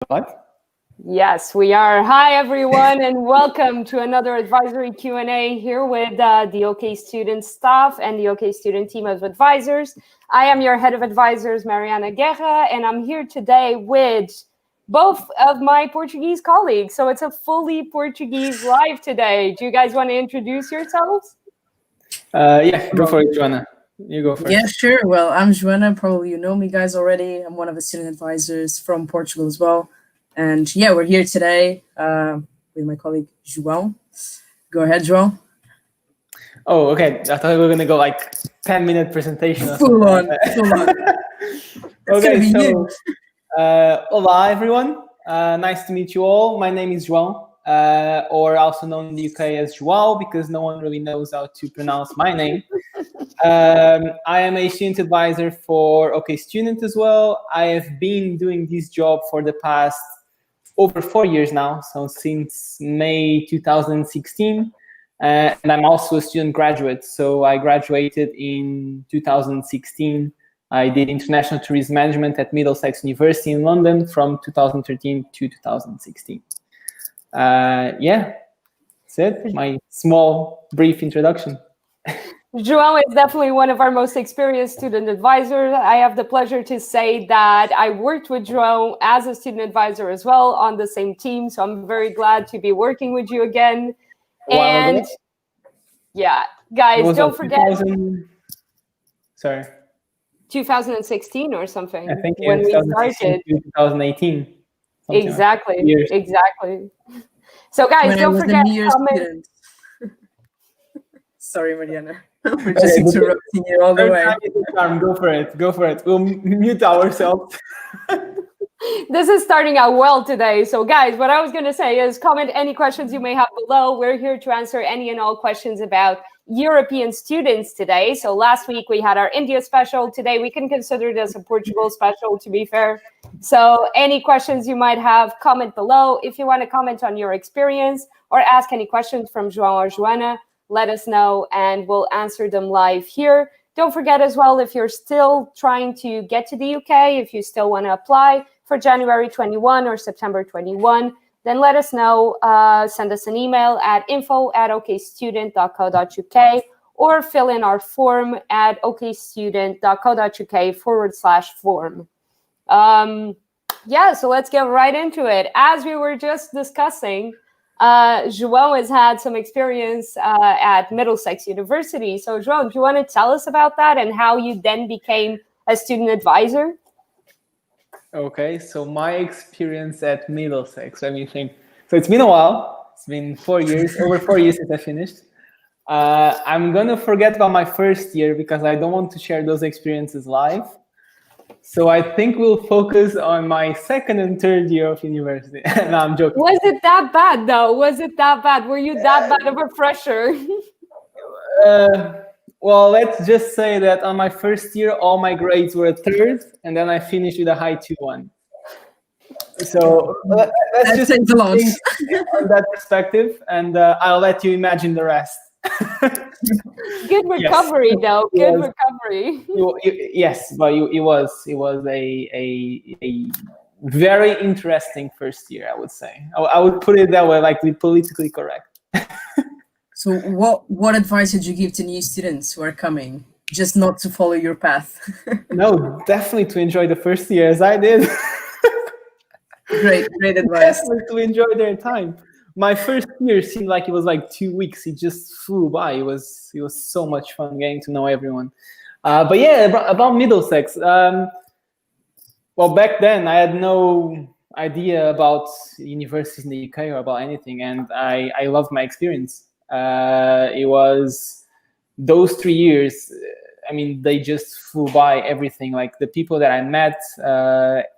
What? Yes, we are. Hi, everyone, and welcome to another advisory Q&A here with the OK Student staff and the OK Student team of advisors. I am your head of advisors, Mariana, and I'm here today with both of my Portuguese colleagues. So it's a fully Portuguese live today. Do you guys want to introduce yourselves? Yeah, go for it, Joana. You go first. Yeah, sure. Well, I'm Joana. Probably you know me guys already. I'm one of the student advisors from Portugal as well. And yeah, we're here today with my colleague, João. Go ahead, João. Oh, okay. I thought we were going to go like 10-minute presentation. Full on. Okay, so hola, everyone. Nice to meet you all. My name is João, or also known in the UK as João, because no one really knows how to pronounce my name. I am a student advisor for OK Student as well. I have been doing this job for the past over 4 years now, so since May 2016. And I'm also a student graduate, so I graduated in 2016. I did international tourism management at Middlesex University in London from 2013 to 2016. Yeah, that's it, my small, brief introduction. João is definitely one of our most experienced student advisors. I have the pleasure to say that I worked with João as a student advisor as well on the same team. So I'm very glad to be working with you again. And yeah, guys, don't forget. 2016 or something. I think when we started. 2018. Exactly. Exactly. So guys, when don't forget. Sorry, Mariana. We're just interrupting you all the way. Go for it. We'll mute ourselves. This is starting out well today. So guys, what I was going to say is comment any questions you may have below. We're here to answer any and all questions about European students today. So last week we had our India special. Today we can consider it as a Portugal special, to be fair. So any questions you might have, comment below. If you want to comment on your experience or ask any questions from João or Joana, let us know and we'll answer them live here. Don't forget as well, if you're still trying to get to the UK, if you still want to apply for January 21 or September 21, then let us know. Send us an email at info@okstudent.co.uk or fill in our form at okstudent.co.uk/form. Yeah, so let's get right into it. As we were just discussing, João has had some experience at Middlesex University. So João, do you want to tell us about that and how you then became a student advisor? Okay, so my experience at Middlesex, let me think. So it's been a while. It's been 4 years, over 4 years since I finished. I'm going to forget about my first year because I don't want to share those experiences live. So I think we'll focus on my second and third year of university. No, I'm joking. Was it that bad, though? Was it that bad? Were you that bad of a fresher? Well, let's just say that on my first year, all my grades were a third, and then I finished with a high 2-1. So let's just think on that perspective, and I'll let you imagine the rest. Good recovery, yes. Though. Good recovery. Yes, but it was a very interesting first year, I would say. I would put it that way, like be politically correct. So what advice would you give to new students who are coming? Just not to follow your path. No, definitely to enjoy the first year as I did. Great advice. Definitely to enjoy their time. My first year seemed like it was like 2 weeks. It just flew by. It was so much fun getting to know everyone. But yeah, about Middlesex. Well, back then I had no idea about universities in the UK or about anything, and I loved my experience. It was those 3 years. I mean, they just flew by. Everything, like the people that I met,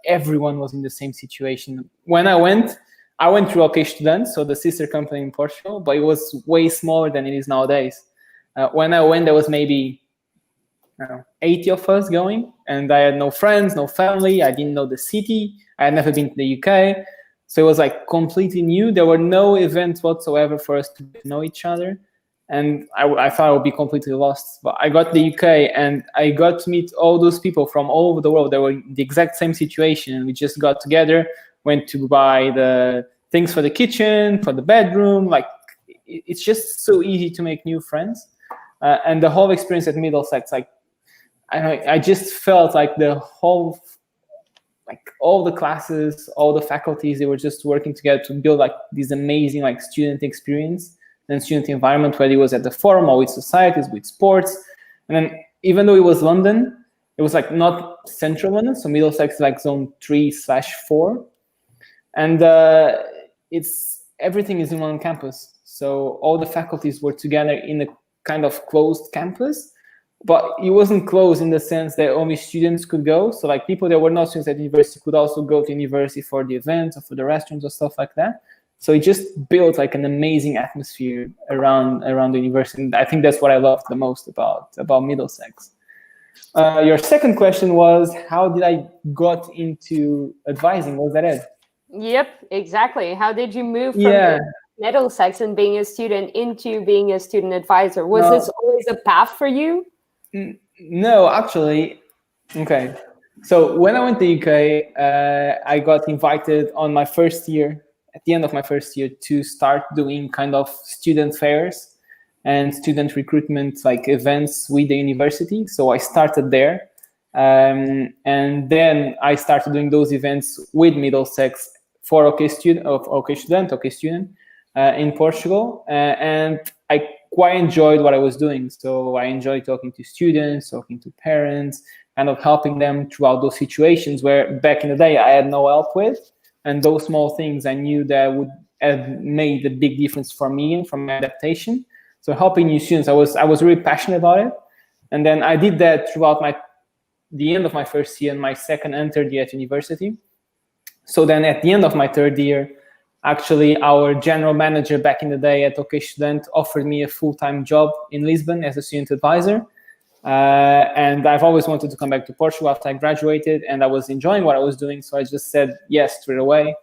everyone was in the same situation. When I went through OK Student, so the sister company in Portugal, but it was way smaller than it is nowadays. When I went, there was maybe 80 of us going, and I had no friends, no family. I didn't know the city. I had never been to the UK. So it was like completely new. There were no events whatsoever for us to know each other. And I thought I would be completely lost. But I got to the UK and I got to meet all those people from all over the world. They were in the exact same situation. And we just got together. went to buy the things for the kitchen, for the bedroom. Like, it's just so easy to make new friends. And the whole experience at Middlesex, like, I just felt like the whole, like all the classes, all the faculties, they were just working together to build like this amazing like student experience and student environment, whether it was at the forum or with societies, with sports. And then even though it was London, it was like not central London, so Middlesex is like zone 3/4. And everything is in one campus. So all the faculties were together in a kind of closed campus, but it wasn't closed in the sense that only students could go. So like people that were not students at university could also go to university for the events or for the restaurants or stuff like that. So it just built like an amazing atmosphere around the university. And I think that's what I loved the most about Middlesex. Your second question was, how did I got into advising? Was that it? Yep, exactly. How did you move from Middlesex and being a student into being a student advisor? Was this always a path for you? No, actually. Okay. So when I went to the UK, I got invited on my first year, at the end of my first year, to start doing kind of student fairs and student recruitment like events with the university. So I started there. And then I started doing those events with Middlesex for OK Student in Portugal. And I quite enjoyed what I was doing. So I enjoyed talking to students, talking to parents, kind of helping them throughout those situations where back in the day I had no help with. And those small things I knew that would have made a big difference for me and for my adaptation. So helping new students, I was really passionate about it. And then I did that throughout the end of my first year and my second and third year at university. So then at the end of my third year, actually our general manager back in the day at OK Student offered me a full-time job in Lisbon as a student advisor. And I've always wanted to come back to Portugal after I graduated, and I was enjoying what I was doing. So I just said yes straight away.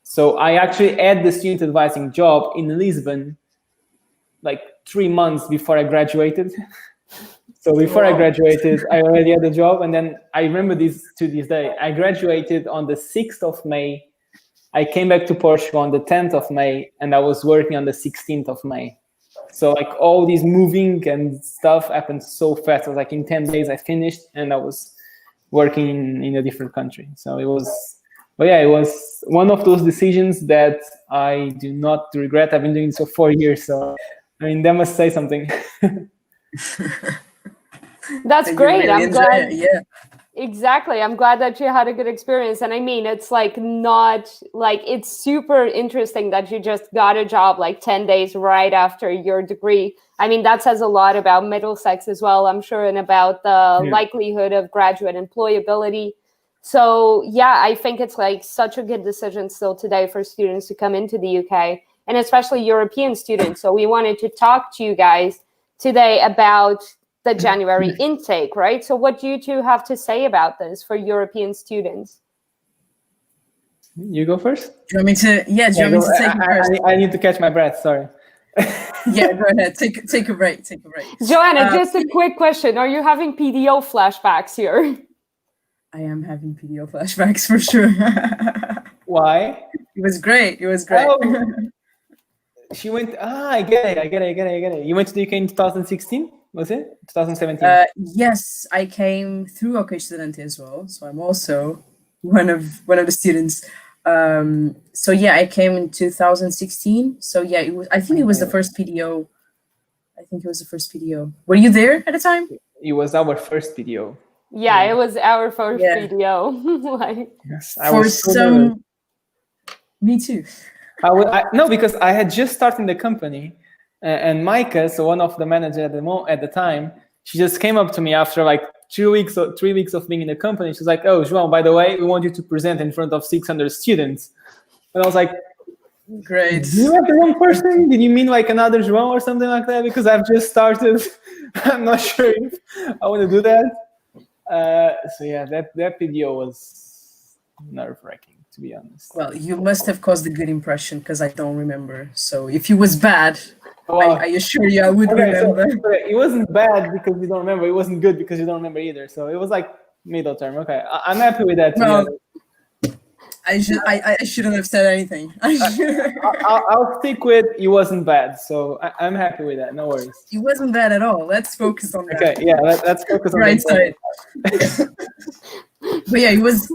So I actually had the student advising job in Lisbon like 3 months before I graduated. So before I graduated, I already had a job. And then I remember this to this day. I graduated on the 6th of May. I came back to Portugal on the 10th of May, and I was working on the 16th of May. So like all these moving and stuff happened so fast. I was like in 10 days I finished, and I was working in a different country. So it was one of those decisions that I do not regret. I've been doing this for 4 years. So, I mean, that must say something. That's great. Really I'm glad. Yeah. Exactly. I'm glad that you had a good experience. And I mean, it's like it's super interesting that you just got a job like 10 days right after your degree. I mean, that says a lot about Middlesex as well, I'm sure, and about the likelihood of graduate employability. So yeah, I think it's like such a good decision still today for students to come into the UK, and especially European students. So we wanted to talk to you guys today about the January intake, right? So what do you two have to say about this for European students? You go first? Do you want me to? Yeah, do you want me to take it first? I need to catch my breath, sorry. Yeah, go ahead. Take a break. Joanna, just a quick question. Are you having PDO flashbacks here? I am having PDO flashbacks for sure. Why? It was great. Oh, she went, I get it. You went to the UK in 2016? Was it 2017? Yes, I came through OK Student as well, so I'm also one of the students. So yeah, I came in 2016. So yeah, I think it was the first PDO. Were you there at the time? It was our first PDO. Yeah, it was our first PDO. Yes, I was so me too. No, because I had just started the company. And Micah, so one of the managers at the time, she just came up to me after like 3 weeks of being in the company. She's like, "Oh, João, by the way, we want you to present in front of 600 students." And I was like, "Great. You are the wrong person? Did you mean like another João or something like that? Because I've just started. I'm not sure if I want to do that." So yeah, that PDO was nerve-wracking, to be honest. Well, you must have caused a good impression because I don't remember. So if it was bad, I assure you I would remember. So, it wasn't bad because you don't remember. It wasn't good because you don't remember either. So it was like middle term. Okay, I'm happy with that. Well, I shouldn't have said anything. I'll stick with it wasn't bad, so I'm happy with that. No worries. It wasn't bad at all. Let's focus on that. Okay, yeah, let's focus on Right the side. But yeah, it was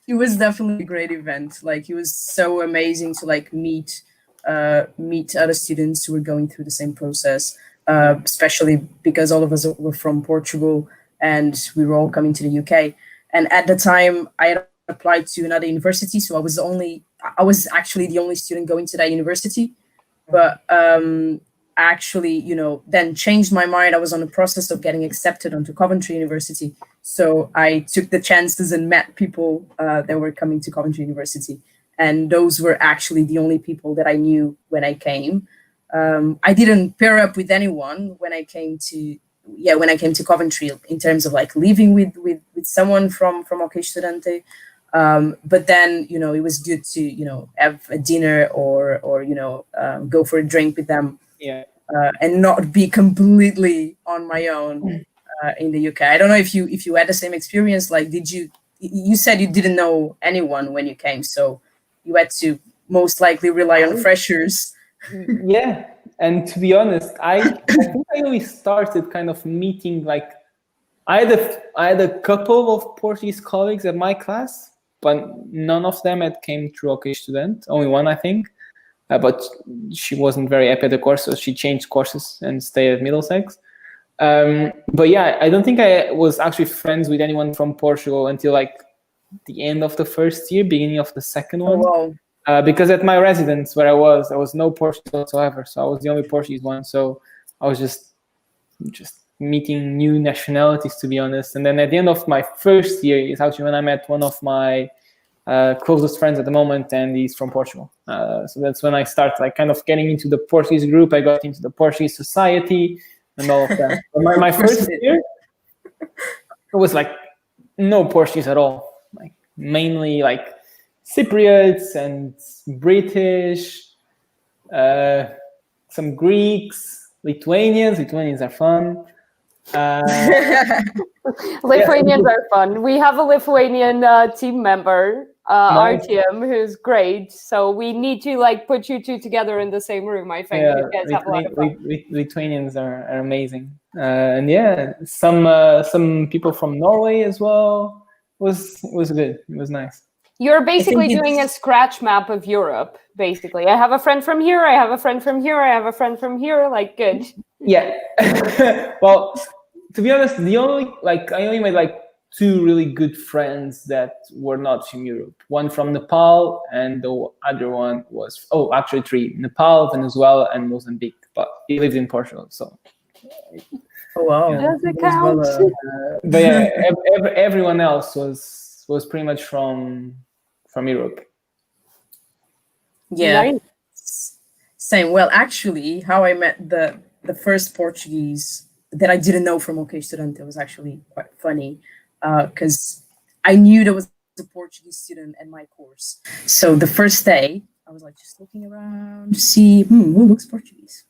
it was definitely a great event. Like, it was so amazing to like meet other students who were going through the same process, especially because all of us were from Portugal and we were all coming to the UK. And at the time, I had applied to another university, so I was actually the only student going to that university. But actually, then changed my mind. I was on the process of getting accepted onto Coventry University. So I took the chances and met people that were coming to Coventry University. And those were actually the only people that I knew when I came. I didn't pair up with anyone when I came to Coventry in terms of like living with someone from OK Studente. But then, it was good to, have a dinner or go for a drink with them. Yeah. And not be completely on my own in the UK. I don't know if you had the same experience. Like, you said you didn't know anyone when you came, so you had to most likely rely on freshers. Yeah, and to be honest, I think I only started kind of meeting, like, I had a couple of Portuguese colleagues at my class, but none of them had came through OK Student. Only one, I think. But she wasn't very happy at the course, so she changed courses and stayed at Middlesex. But yeah, I don't think I was actually friends with anyone from Portugal until like the end of the first year, beginning of the second one. Oh, wow. Because at my residence where I was no Portuguese whatsoever, so I was the only Portuguese one. So I was just meeting new nationalities, to be honest. And then at the end of my first year is actually when I met one of my closest friends at the moment, and he's from Portugal. So that's when I start like kind of getting into the Portuguese group. I got into the Portuguese society and all of that. My first year, it was like no Portuguese at all. Like mainly like Cypriots and British, some Greeks, Lithuanians. Lithuanians are fun. Lithuanians are fun. We have a Lithuanian team member, Artyom, who's great. So we need to like put you two together in the same room. I think you guys have a lot of fun. Lithuanians are amazing, and yeah, some people from Norway as well. Was good. It was nice. You're basically doing a scratch map of Europe. Basically, I have a friend from here. I have a friend from here. I have a friend from here. Like, good. Yeah. Well, to be honest, I only made like two really good friends that were not from Europe. One from Nepal, and the other one was actually three: Nepal, Venezuela, and Mozambique. But he lived in Portugal, so. Oh wow! Does it count? But yeah, everyone else was pretty much from Europe. Yeah. Nice. Same. Well, actually, how I met the first Portuguese that I didn't know from OK Studente was actually quite funny, because I knew there was a Portuguese student in my course. So the first day, I was like just looking around to see who looks Portuguese,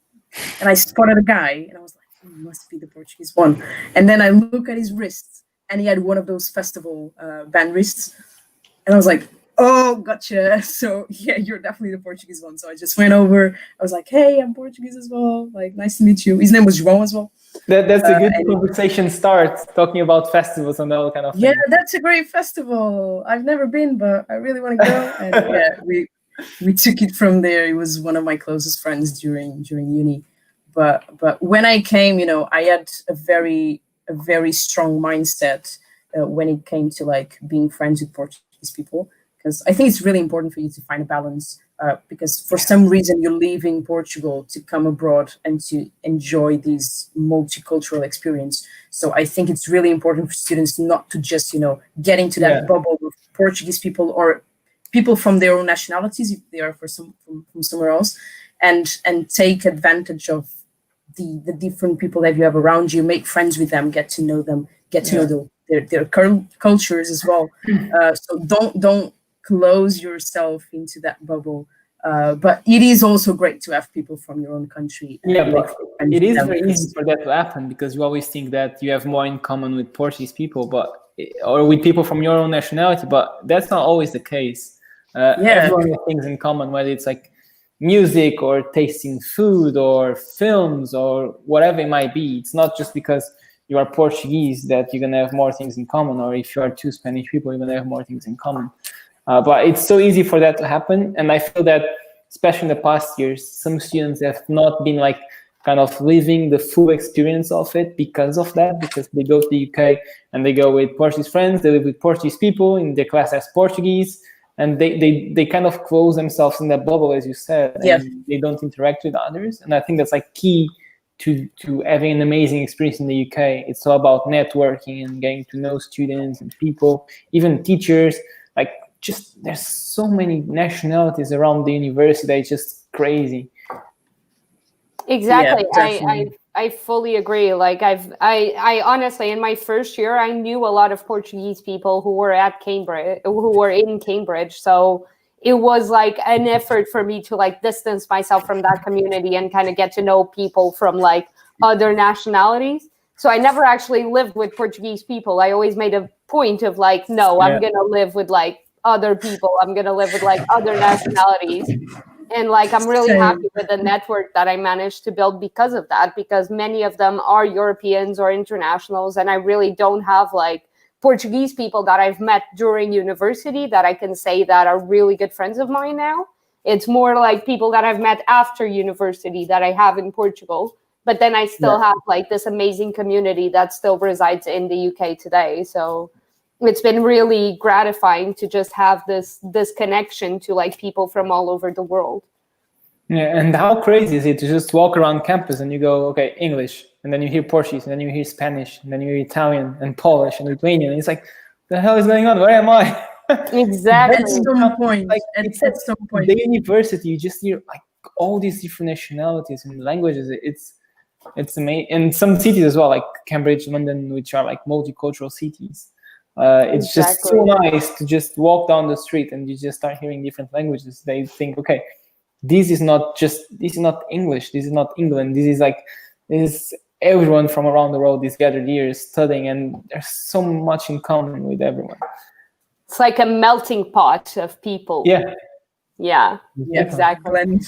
and I spotted a guy, and I was like, must be the Portuguese one. And then I look at his wrists, and he had one of those festival band wrists, and I was like, oh, gotcha. So yeah, you're definitely the Portuguese one. So I just went over. I was like, hey, I'm Portuguese as well. Like, nice to meet you. His name was João as well. That's a good conversation start, talking about festivals and all kind of thing. Yeah, that's a great festival. I've never been, but I really want to go. And yeah, we took it from there. He was one of my closest friends during uni. But when I came, I had a very strong mindset when it came to like being friends with Portuguese people. Because I think it's really important for you to find a balance, because for some reason you're leaving Portugal to come abroad and to enjoy this multicultural experience. So I think it's really important for students not to just, get into that bubble of Portuguese people or people from their own nationalities, if they are from somewhere else, and take advantage of the different people that you have around you, make friends with them, get to know them, get to know their cultures as well. So don't close yourself into that bubble, but it is also great to have people from your own country. But it is very easy for that to happen, because you always think that you have more in common with Portuguese people, but or with people from your own nationality, but that's not always the case. Everyone has things in common, whether it's like music or tasting food or films or whatever it might be. It's not just because you are Portuguese that you're gonna have more things in common, or if you are two Spanish people, you're gonna have more things in common. But it's so easy for that to happen, and I feel that, especially in the past years, some students have not been like kind of living the full experience of it because of that, because they go to the UK and they go with Portuguese friends, they live with Portuguese people, in their class as Portuguese, and they kind of close themselves in that bubble, as you said, and they don't interact with others. And I think that's like key to having an amazing experience in the UK. It's all about networking and getting to know students and people, even teachers. Like, just there's so many nationalities around the university that it's just crazy. Exactly. I fully agree. Like I honestly, in my first year, I knew a lot of Portuguese people who were at Cambridge, who were in Cambridge. So it was like an effort for me to like distance myself from that community and kind of get to know people from like other nationalities. So I never actually lived with Portuguese people. I always made a point of like, no, I'm going to live with like other people. I'm going to live with like other nationalities. And like, I'm really happy with the network that I managed to build because of that, because many of them are Europeans or internationals. And I really don't have like Portuguese people that I've met during university that I can say that are really good friends of mine now. It's more like people that I've met after university that I have in Portugal. But then I still have like this amazing community that still resides in the UK today. So it's been really gratifying to just have this connection to like people from all over the world. Yeah, and how crazy is it to just walk around campus and you go, okay, English, and then you hear Portuguese, and then you hear Spanish, and then you hear Italian and Polish and Lithuanian, and it's like, the hell is going on? Where am I? Exactly. At some point, like, at some point, the university, you just hear like all these different nationalities and languages. It's amazing. And some cities as well, like Cambridge, London, which are like multicultural cities. It's just so nice to just walk down the street and you just start hearing different languages. They think, okay, this is not English, this is not England, this is everyone from around the world is gathered here studying, and there's so much in common with everyone. It's like a melting pot of people. Yeah, exactly.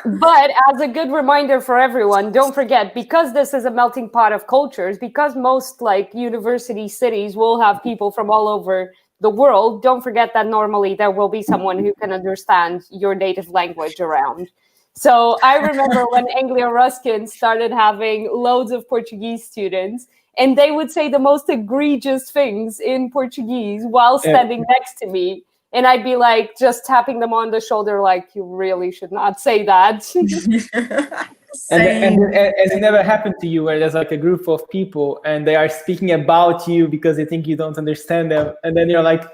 But as a good reminder for everyone, don't forget, because this is a melting pot of cultures, because most like university cities will have people from all over the world, don't forget that normally there will be someone who can understand your native language around. So I remember when Anglia Ruskin started having loads of Portuguese students, and they would say the most egregious things in Portuguese while standing next to me. And I'd be like, just tapping them on the shoulder, like, you really should not say that. And as it never happened to you, where there's like a group of people and they are speaking about you because they think you don't understand them, and then you're like,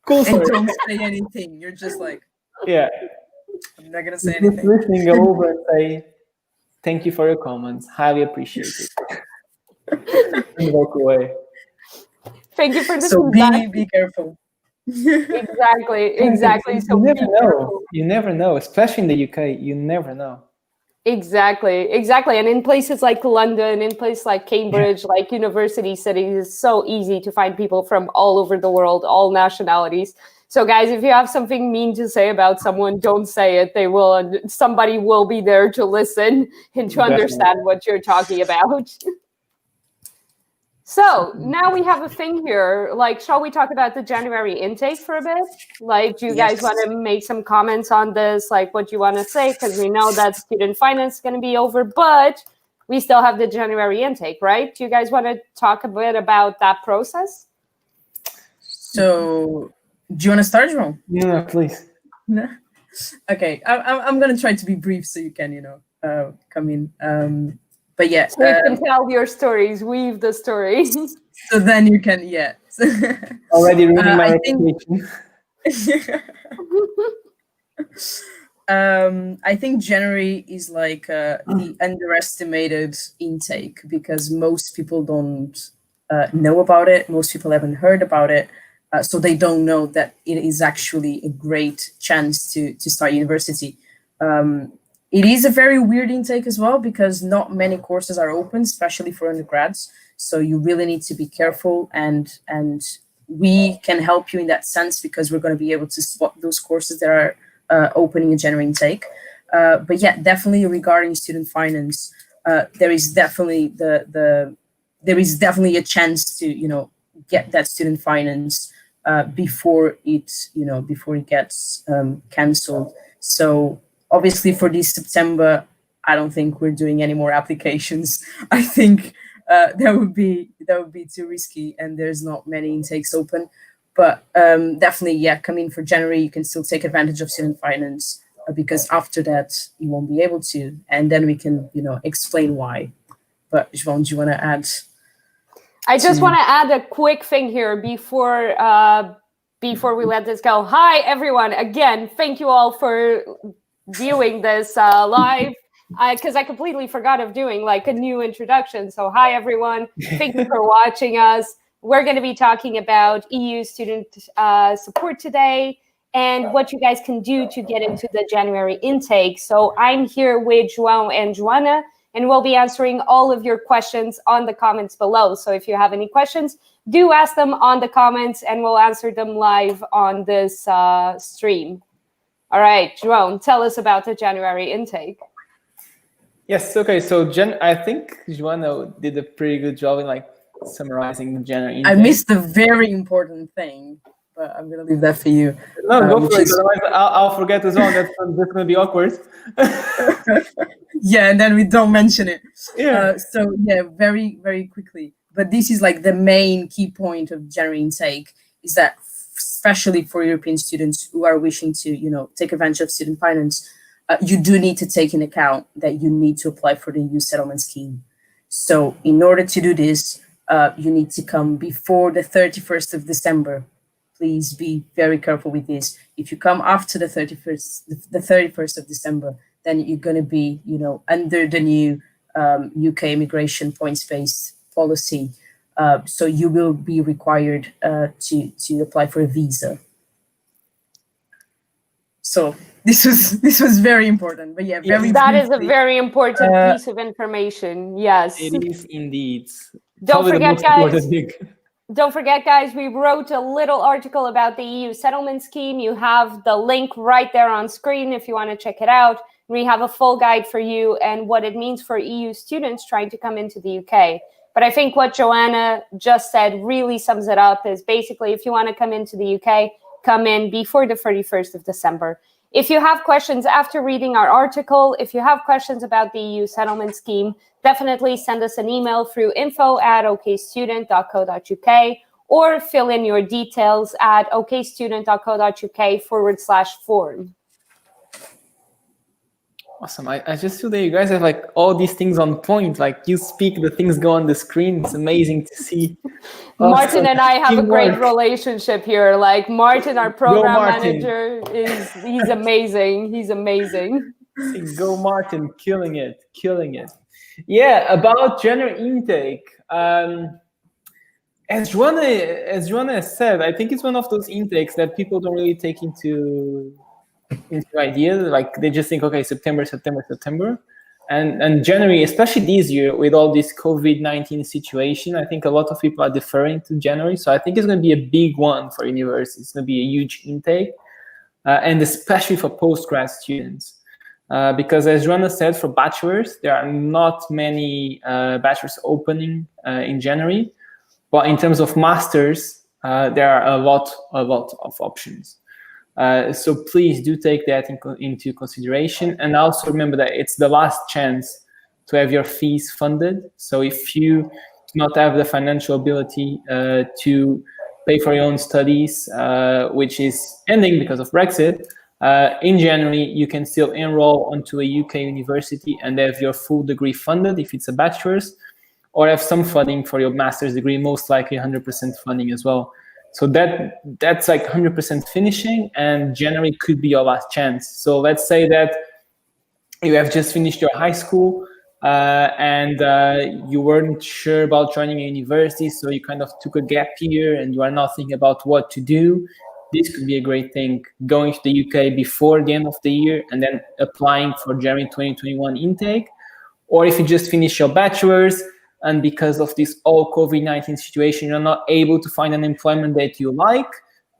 cool. And don't say anything. You're just like, I'm not gonna say anything. Listening, go over and say, thank you for your comments, highly appreciate it. And walk away. Thank you for the feedback. Be careful. Exactly. So you never know, especially in the UK. You never know. Exactly. And in places like London, in places like Cambridge, like university cities, it's so easy to find people from all over the world, all nationalities. So guys, if you have something mean to say about someone, don't say it. Somebody will be there to listen and to understand what you're talking about. So now we have a thing here. Like, shall we talk about the January intake for a bit? Like, do you guys want to make some comments on this? Like, what you want to say? Because we know that student finance is going to be over, but we still have the January intake, right? Do you guys want to talk a bit about that process? So, do you want to start, João? Yeah, please. Okay, I'm going to try to be brief so you can, come in. But yeah, so you can tell your stories, weave the story. So then you can, already ruining my reputation. I think January is like the underestimated intake, because most people don't know about it. Most people haven't heard about it. So they don't know that it is actually a great chance to start university. It is a very weird intake as well because not many courses are open, especially for undergrads. So you really need to be careful, and we can help you in that sense because we're going to be able to spot those courses that are opening a January intake. But yeah, definitely regarding student finance, there is definitely there is definitely a chance to get that student finance before it gets cancelled. So obviously for this September, I don't think we're doing any more applications. I think that would be too risky, and there's not many intakes open. But definitely, yeah, come in for January. You can still take advantage of student finance because after that you won't be able to, and then we can explain why. But João, do you want to add? I just want to add a quick thing here before we let this go. Hi everyone! Again, thank you all for viewing this live. Because I completely forgot of doing like a new introduction. So hi everyone, thank you for watching us. We're going to be talking about EU student support today and what you guys can do to get into the January intake. So I'm here with João and Joana, and we'll be answering all of your questions on the comments below. So if you have any questions, do ask them on the comments and we'll answer them live on this stream. All right, João, tell us about the January intake. Yes, okay, so I think Joana did a pretty good job in like summarizing the January intake. I missed a very important thing, but I'm gonna leave that for you. No, go for it, otherwise I'll forget as well. That's gonna be awkward. Yeah, and then we don't mention it. Yeah. So yeah, very, very quickly. But this is like the main key point of January intake, is that especially for European students who are wishing to, take advantage of student finance, you do need to take into account that you need to apply for the EU settlement scheme. So in order to do this, you need to come before the 31st of December. Please be very careful with this. If you come after the 31st of December, then you're going to be, under the new UK immigration points-based policy. So you will be required to apply for a visa. So this was very important, but yeah, that is a very important piece of information. Yes, it is indeed. Don't forget, guys, we wrote a little article about the EU settlement scheme. You have the link right there on screen if you want to check it out. We have a full guide for you and what it means for EU students trying to come into the UK. But I think what Joana just said really sums it up, is basically if you want to come into the UK, come in before the 31st of December. If you have questions after reading our article, if you have questions about the EU settlement scheme, definitely send us an email through info@okstudent.co.uk or fill in your details at okstudent.co.uk/form. Awesome. I just feel that you guys have like all these things on point. Like you speak, the things go on the screen. It's amazing to see. Martin and I have a great relationship here. Like Martin, our program manager, he's amazing. He's amazing. Go Martin, killing it. Yeah, about January intake. As Joana said, I think it's one of those intakes that people don't really take into idea. Like they just think, okay, September, and January, especially this year with all this COVID-19 situation, I think a lot of people are deferring to January. So I think it's going to be a big one for universities. It's going to be a huge intake, and especially for postgrad students, because as Joana said, for bachelors there are not many bachelors opening in January, but in terms of masters, there are a lot of options. So please do take that into consideration, and also remember that it's the last chance to have your fees funded. So if you do not have the financial ability to pay for your own studies, which is ending because of Brexit, in January you can still enroll onto a UK university and have your full degree funded if it's a bachelor's, or have some funding for your master's degree, most likely 100% funding as well. So that's like 100% finishing, and January could be your last chance. So let's say that you have just finished your high school and you weren't sure about joining a university, so you kind of took a gap year and you are now thinking about what to do. this could be a great thing, going to the UK before the end of the year and then applying for January 2021 intake. Or if you just finish your bachelor's and because of this whole COVID-19 situation, you're not able to find an employment that you like,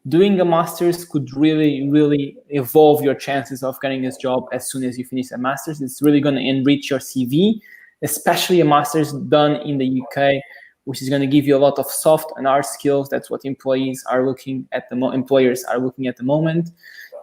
doing a master's could really, really evolve your chances of getting this job as soon as you finish a master's. It's really going to enrich your CV, especially a master's done in the UK, which is going to give you a lot of soft and hard skills. That's what employers are looking at the moment.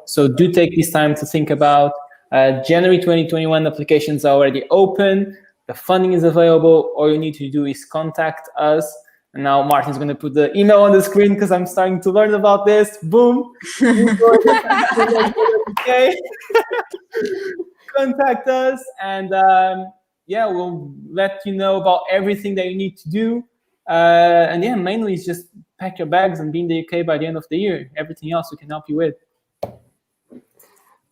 So do take this time to think about. January 2021 applications are already open. The funding is available. All you need to do is contact us. And now Martin's going to put the email on the screen because I'm starting to learn about this. Boom. Okay. Contact us, and we'll let you know about everything that you need to do. And mainly it's just pack your bags and be in the UK by the end of the year. Everything else we can help you with.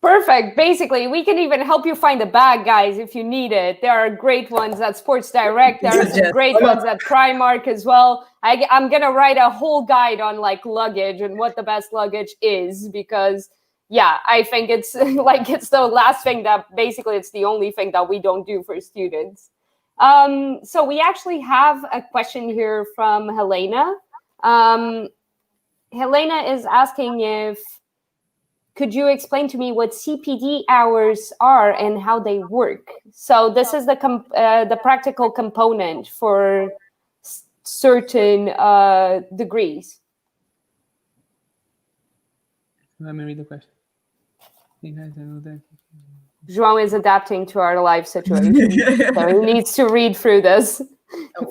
Perfect. Basically, we can even help you find a bag, guys, if you need it. There are great ones at Sports Direct. There are some great ones at Primark as well. I'm going to write a whole guide on like luggage and what the best luggage is, because I think it's it's the last thing that basically it's the only thing that we don't do for students. So we actually have a question here from Helena. Helena is asking could you explain to me what CPD hours are and how they work? So this is the practical component for certain degrees. Let me read the question. You guys know that. João is adapting to our live situation. So he needs to read through this.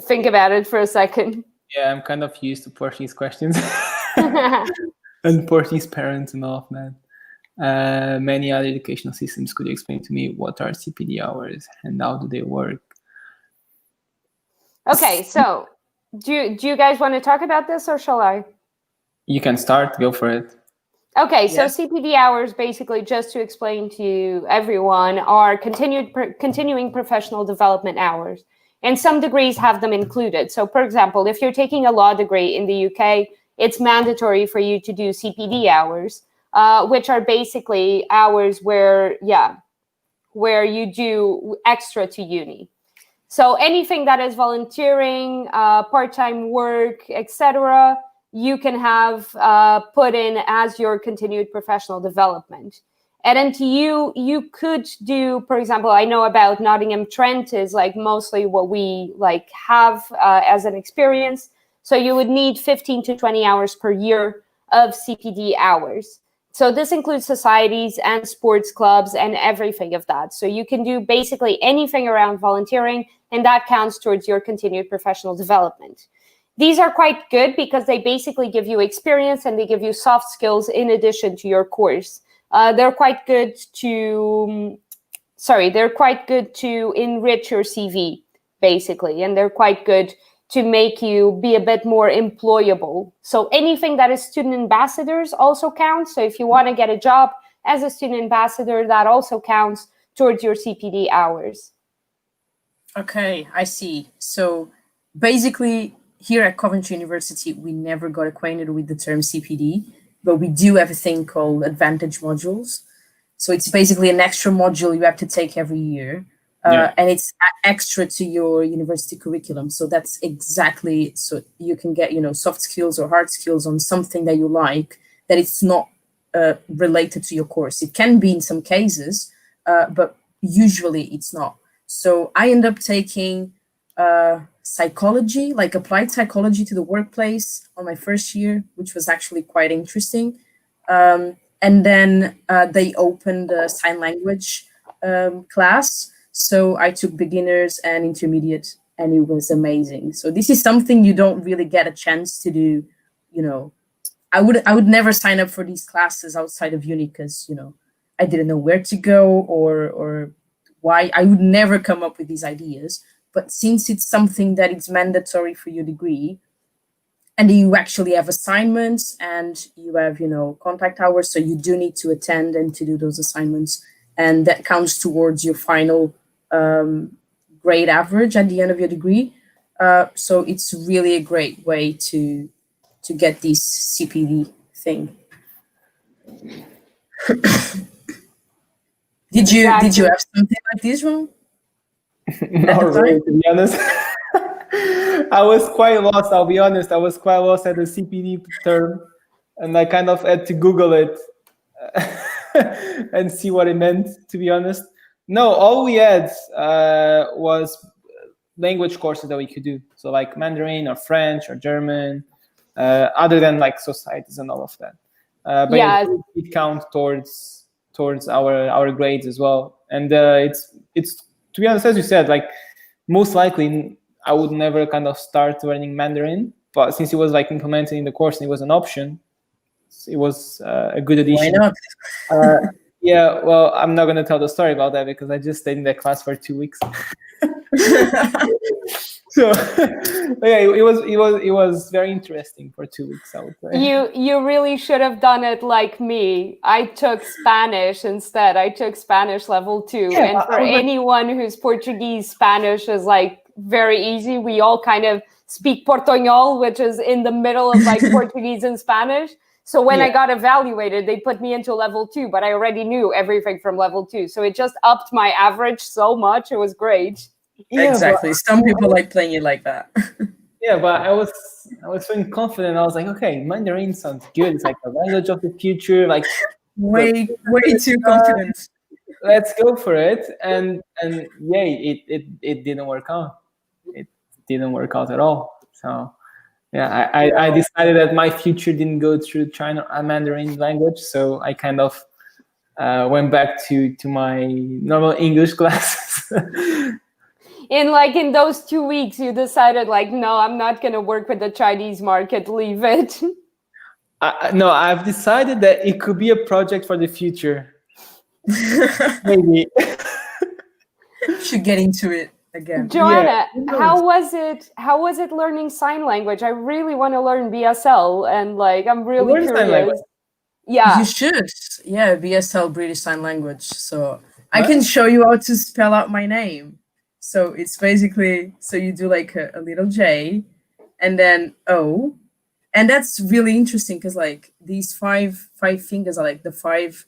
Think about it for a second. Yeah, I'm kind of used to Portuguese questions. And Portuguese parents and all of that. Many other educational systems. Could you explain to me what are CPD hours and how do they work? Okay, so do you guys want to talk about this, or shall I? You can start. Go for it. Okay, so CPD hours, basically, just to explain to everyone, are continuing professional development hours. And some degrees have them included. So, for example, if you're taking a law degree in the UK, it's mandatory for you to do CPD hours. Which are basically hours where you do extra to uni. So anything that is volunteering, part-time work, etc., you can have put in as your continued professional development. At NTU, you could do, for example, I know about Nottingham Trent is like mostly what we like have as an experience. So you would need 15 to 20 hours per year of CPD hours. So this includes societies and sports clubs and everything of that. So you can do basically anything around volunteering, and that counts towards your continued professional development. These are quite good because they basically give you experience and they give you soft skills in addition to your course. They're quite good to enrich your CV, basically, and they're quite good to make you be a bit more employable. So anything that is student ambassadors also counts. So if you want to get a job as a student ambassador, that also counts towards your CPD hours. Okay, I see. So basically here at Coventry University, we never got acquainted with the term CPD, but we do have a thing called advantage modules. So it's basically an extra module you have to take every year. And it's extra to your university curriculum. So that's exactly, so you can get, soft skills or hard skills on something that you like, that it's not related to your course. It can be in some cases, but usually it's not. So I end up taking psychology, like applied psychology to the workplace on my first year, which was actually quite interesting. And then they opened a sign language class. So I took beginners and intermediate, and it was amazing. So this is something you don't really get a chance to do. I would never sign up for these classes outside of uni because, I didn't know where to go or why. I would never come up with these ideas. But since it's something that is mandatory for your degree, and you actually have assignments and you have, contact hours, so you do need to attend and to do those assignments. And that counts towards your final grade average at the end of your degree. So it's really a great way to get this CPD thing. Did you Exactly. have something like this, João? Not really, to be honest. I was quite lost, I'll be honest. I was quite lost at the CPD term, and I kind of had to Google it and see what it meant, to be honest. No, all we had was language courses that we could do. So like Mandarin or French or German, other than like societies and all of that. But Yeah. it counts towards our grades as well. And it's to be honest, as you said, like most likely I would never kind of start learning Mandarin, but since it was like implemented in the course and it was an option, it was a good addition. Why not? Yeah, well, I'm not going to tell the story about that because I just stayed in that class for 2 weeks. So yeah, it was very interesting for 2 weeks, I would say. You really should have done it like me. I took Spanish instead. I took Spanish level 2. Yeah, and for anyone who's Portuguese, Spanish is like very easy. We all kind of speak Portuñol, which is in the middle of like Portuguese and Spanish. So when I got evaluated, they put me into level 2, but I already knew everything from level 2. So it just upped my average so much. It was great. Yeah, exactly. Some people like playing it like that. Yeah, but I was feeling confident. I was like, okay, Mandarin sounds good. It's like the language of the future. Like way too confident. Let's go for it. And yeah, it didn't work out. It didn't work out at all. So yeah, I decided that my future didn't go through China Mandarin language. So I kind of went back to my normal English classes. In those 2 weeks, you decided like, no, I'm not going to work with the Chinese market. Leave it. No, I've decided that it could be a project for the future. Maybe. Should get into it again. Joanna, how was it learning sign language? I really want to learn BSL, and like I'm really curious. Yeah. You should. Yeah, BSL, British Sign Language. So I can show you how to spell out my name. So it's basically, so you do like a little J and then O. And that's really interesting because like these five fingers are like the 5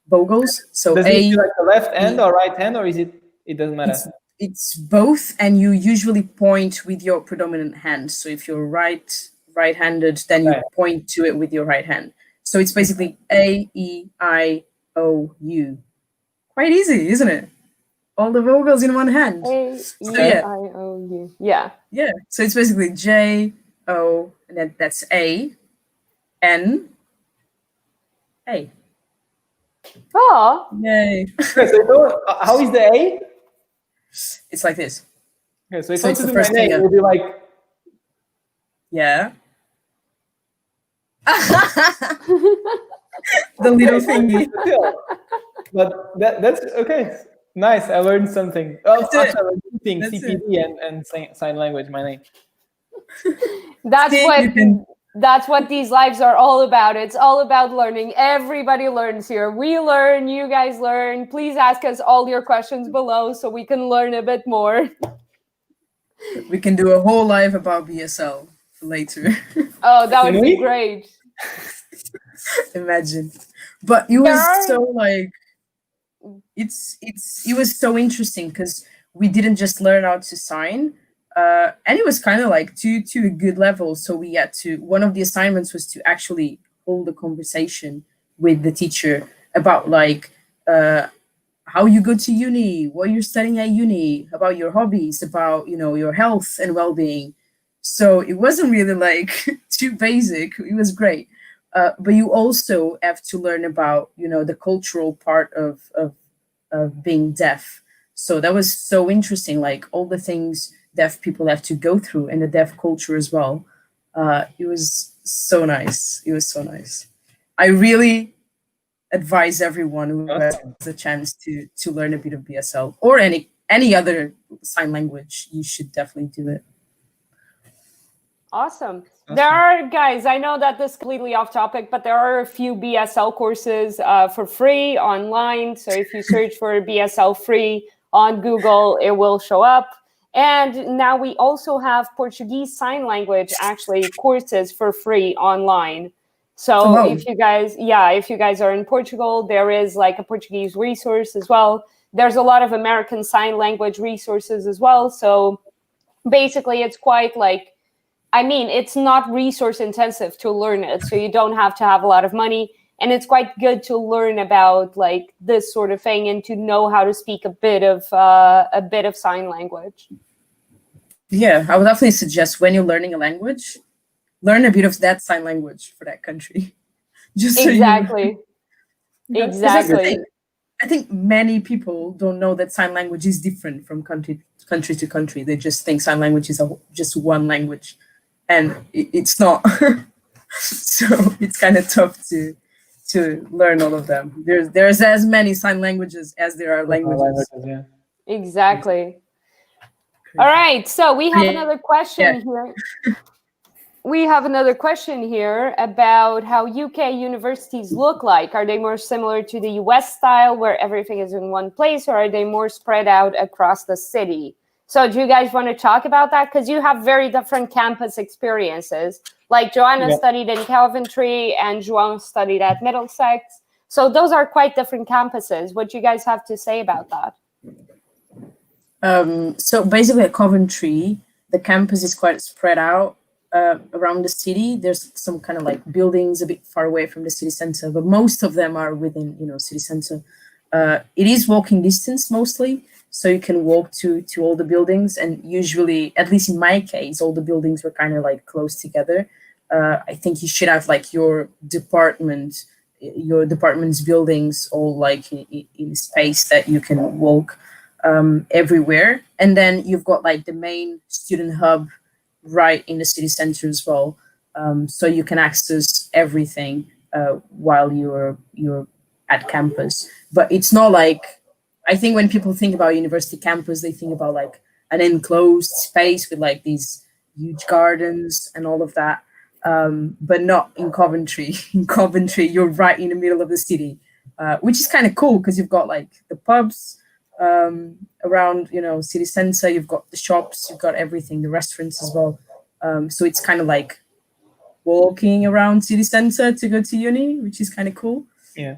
vowels. So does A, it like the left hand or right hand, or is it doesn't matter? It's both, and you usually point with your predominant hand. So if you're right-handed, then you point to it with your right hand. So it's basically A, E, I, O, U. Quite easy, isn't it? All the vowels in one hand. A, E, I, O, U. Yeah. Yeah. So it's basically J, O, and then that's A, N, A. Oh. Yay. So how is the A? It's like this. Okay, so if So I it's the do my first name, finger. it will be like. Yeah. The little thingy. But that's okay. Nice. I learned something. Oh, That's actually, it. I learned 2 things: That's CPD and sign language. My name. That's what these lives are all about. It's all about learning. Everybody learns here. We learn, you guys learn. Please ask us all your questions below so we can learn a bit more. We can do a whole live about BSL later. Oh, that would be great. Imagine. But it was so like it was so interesting because we didn't just learn how to sign. And it was kind of like to a good level. So we had to, one of the assignments was to actually hold a conversation with the teacher about like how you go to uni, what you're studying at uni, about your hobbies, about, you know, your health and well-being. So it wasn't really like too basic. It was great. But you also have to learn about, you know, the cultural part of being deaf. So that was so interesting, like all the things deaf people have to go through and the deaf culture as well. It was so nice. It was so nice. I really advise everyone who has the chance to learn a bit of BSL or any other sign language. You should definitely do it. Awesome. There are, guys, I know that this is completely off topic, but there are a few BSL courses for free online. So if you search for BSL free on Google, it will show up. And now we also have Portuguese Sign Language, actually, courses for free online. So Wow. if you guys are in Portugal, there is like a Portuguese resource as well. There's a lot of American Sign Language resources as well. So basically it's quite like, I mean, it's not resource intensive to learn it. So you don't have to have a lot of money. And it's quite good to learn about like this sort of thing and to know how to speak a bit of sign language. Yeah, I would definitely suggest when you're learning a language, learn a bit of that sign language for that country. Just so Exactly. you... Exactly. I think many people don't know that sign language is different from country to country. They just think sign language is just one language, and it's not. So it's kind of tough to learn all of them. There's as many sign languages as there are languages. Yeah. Exactly. All right, so we have another question here. We have another question here about how UK universities look like. Are they more similar to the US style where everything is in one place, or are they more spread out across the city? So do you guys want to talk about that? Because you have very different campus experiences. Like Joana studied in Coventry and João studied at Middlesex. So those are quite different campuses. What do you guys have to say about that? So basically at Coventry, the campus is quite spread out around the city. There's some kind of like buildings a bit far away from the city center, but most of them are within, city center. It is walking distance mostly, so you can walk to all the buildings. And usually, at least in my case, all the buildings were kind of like close together. I think you should have like your department's buildings all like in space that you can walk everywhere. And then you've got like the main student hub right in the city center as well. So you can access everything while you're at campus. But it's not like, I think when people think about university campus, they think about like an enclosed space with like these huge gardens and all of that. But not in Coventry. In Coventry, you're right in the middle of the city, which is kind of cool because you've got like the pubs around, city center. You've got the shops, you've got everything, the restaurants as well. So it's kind of like walking around city center to go to uni, which is kind of cool. Yeah.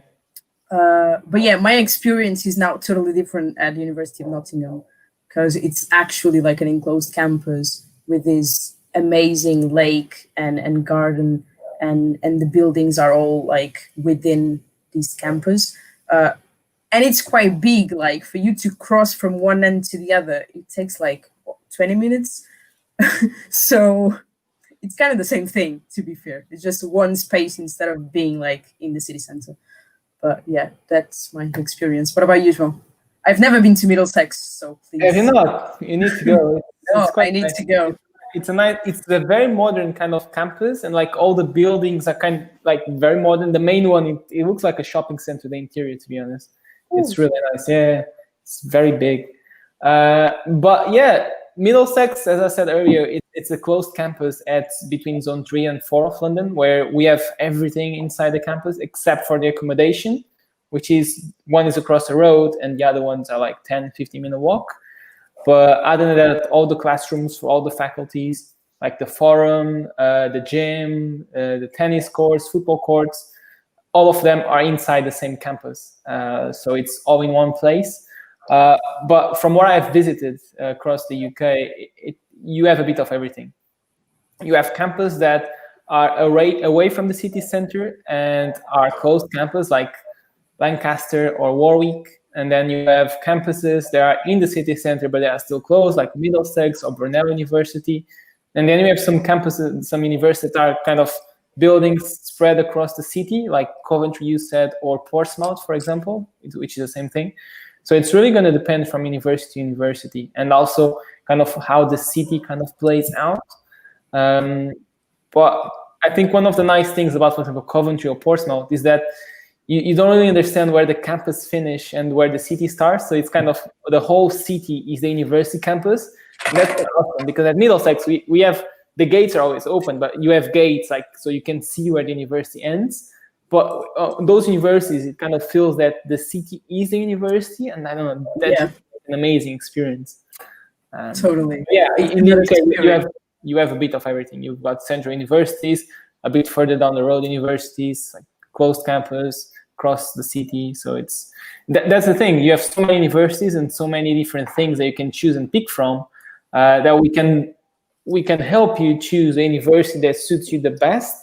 But yeah, my experience is now totally different at the University of Nottingham because it's actually like an enclosed campus with this amazing lake and garden, and the buildings are all like within this campus. And it's quite big, like for you to cross from one end to the other, it takes like 20 minutes. So it's kind of the same thing, to be fair. It's just one space instead of being like in the city center. But yeah, that's my experience. What about you, João? I've never been to Middlesex, so please. Have you not? You need to go. I need to go. It's a very modern kind of campus, and like all the buildings are kind of like very modern. The main one, it looks like a shopping center, the interior, to be honest. Ooh. It's really nice. Yeah, it's very big. But yeah, Middlesex, as I said earlier, it's a closed campus at between Zone 3 and 4 of London, where we have everything inside the campus except for the accommodation, which is one is across the road and the other ones are like 10, 15-minute walk. But other than that, all the classrooms for all the faculties, like the forum, the gym, the tennis courts, football courts, all of them are inside the same campus. So it's all in one place. But from what I've visited across the UK, you have a bit of everything. You have campuses that are away from the city center and are closed campus like Lancaster or Warwick. And then you have campuses that are in the city center, but they are still closed, like Middlesex or Brunel University. And then you have some campuses, some universities that are kind of buildings spread across the city, like Coventry, you said, or Portsmouth, for example, which is the same thing. So it's really going to depend from university to university, and also kind of how the city kind of plays out. But I think one of the nice things about, for example, Coventry or Portsmouth is that you don't really understand where the campus finish and where the city starts. So it's kind of the whole city is the university campus. And that's awesome, because at Middlesex, we have the gates are always open, but you have gates like so you can see where the university ends. But those universities, it kind of feels that the city is the university, and I don't know, that's an amazing experience. Totally. Yeah, in the UK, you have a bit of everything. You've got central universities, a bit further down the road universities, like closed campus across the city. So that's the thing. You have so many universities and so many different things that you can choose and pick from, that we can help you choose a university that suits you the best,